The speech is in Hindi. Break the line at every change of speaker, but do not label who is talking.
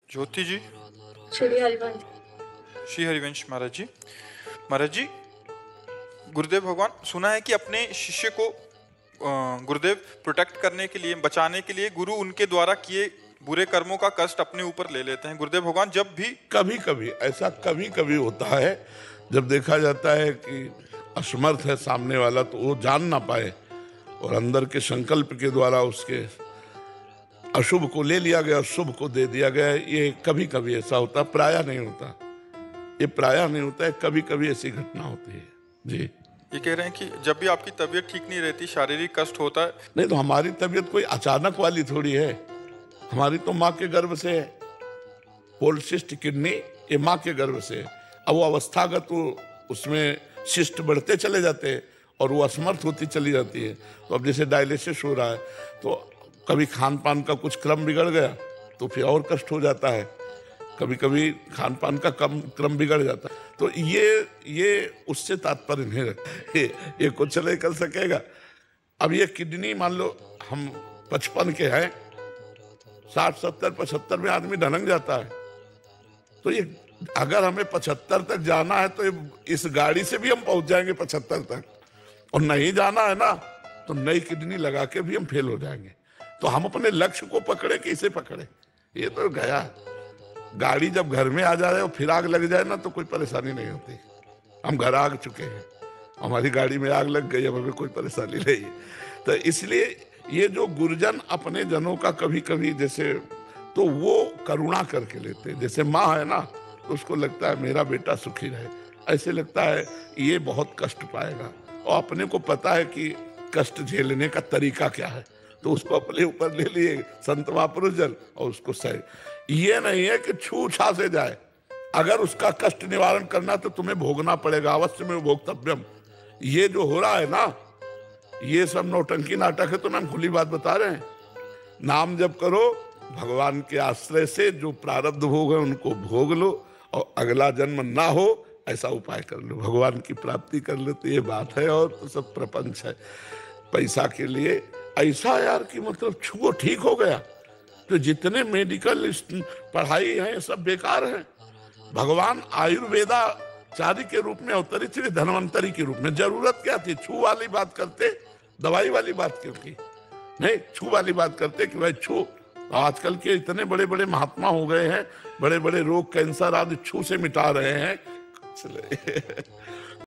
ज्योति जी।
श्री हरिवंश।
श्री हरिवंश महाराज जी। महाराज जी, गुरुदेव भगवान, सुना है कि अपने शिष्य को गुरुदेव प्रोटेक्ट करने के लिए, बचाने के लिए, गुरु उनके द्वारा किए बुरे कर्मों का कष्ट अपने ऊपर ले लेते हैं। गुरुदेव भगवान जब भी
कभी कभी ऐसा कभी कभी होता है, जब देखा जाता है कि असमर्थ है सामने वाला, तो वो जान ना पाए और अंदर के संकल्प के द्वारा उसके अशुभ को ले लिया गया, शुभ को दे दिया गया। ये कभी कभी ऐसा होता, प्रायः नहीं होता। ये प्रायः नहीं होता है, कभी कभी ऐसी घटना होती है जी।
ये कह रहे हैं कि जब भी आपकी तबीयत ठीक नहीं रहती, शारीरिक कष्ट होता है।
नहीं तो हमारी तबीयत कोई अचानक वाली थोड़ी है। हमारी तो माँ के गर्भ से है। पोलिसिस्ट किडनी ये माँ के गर्भ से है। अब वो अवस्थागत उसमें शिस्ट बढ़ते चले जाते हैं और वो असमर्थ होती चली जाती है। तो अब जैसे डायलिसिस हो रहा है, तो कभी खान पान का कुछ क्रम बिगड़ गया तो फिर और कष्ट हो जाता है। कभी कभी खान पान का क्रम बिगड़ जाता है। तो ये उससे तात्पर्य नहीं रखता, ये कुछ नहीं कर सकेगा। अब ये किडनी मान लो हम 55 के हैं, 60, 70, 75 में आदमी ढलक जाता है। तो ये अगर हमें 75 तक जाना है तो इस गाड़ी से भी हम पहुंच जाएंगे 75 तक, और नहीं जाना है ना तो नई किडनी लगा के भी हम फेल हो जाएंगे। तो हम अपने लक्ष्य को पकड़े कि इसे पकड़े, ये तो गया। गाड़ी जब घर में आ जाए और फिर आग लग जाए ना तो कोई परेशानी नहीं होती। हम घर आ चुके हैं, हमारी गाड़ी में आग लग गई, अब हमें कोई परेशानी नहीं है। तो इसलिए ये जो गुरुजन अपने जनों का कभी कभी जैसे, तो वो करुणा करके लेते हैं। जैसे माँ है ना, तो उसको लगता है मेरा बेटा सुखी रहे, ऐसे लगता है ये बहुत कष्ट पाएगा, और अपने को पता है कि कष्ट झेलने का तरीका क्या है, तो उसको अपने ऊपर ले लिए संत महापुरुष जन और उसको सह। ये नहीं है कि छू छा से जाए, अगर उसका कष्ट निवारण करना तो तुम्हें भोगना पड़ेगा, अवश्य में भोक्तव्यम। ये जो हो रहा है ना, ये सब नौटंकी नाटक है। तो हम खुली बात बता रहे हैं, नाम जप करो, भगवान के आश्रय से जो प्रारब्ध भोग है उनको भोग लो, और अगला जन्म ना हो ऐसा उपाय कर लो, भगवान की प्राप्ति कर लो। तो ये बात है, और तो सब प्रपंच है पैसा के लिए। ऐसा यार कि मतलब छुओ ठीक हो गया, तो जितने मेडिकल पढ़ाई है सब बेकार है। भगवान आयुर्वेदाचार्य के रूप में अवतरित थे, धन्वंतरी के रूप में। जरूरत क्या थी? छू वाली बात करते, दवाई वाली बात क्यों की? नहीं, छू वाली बात करते कि भाई छू। आजकल के इतने बड़े बड़े महात्मा हो गए हैं, बड़े बड़े रोग कैंसर आदि छू से मिटा रहे हैं।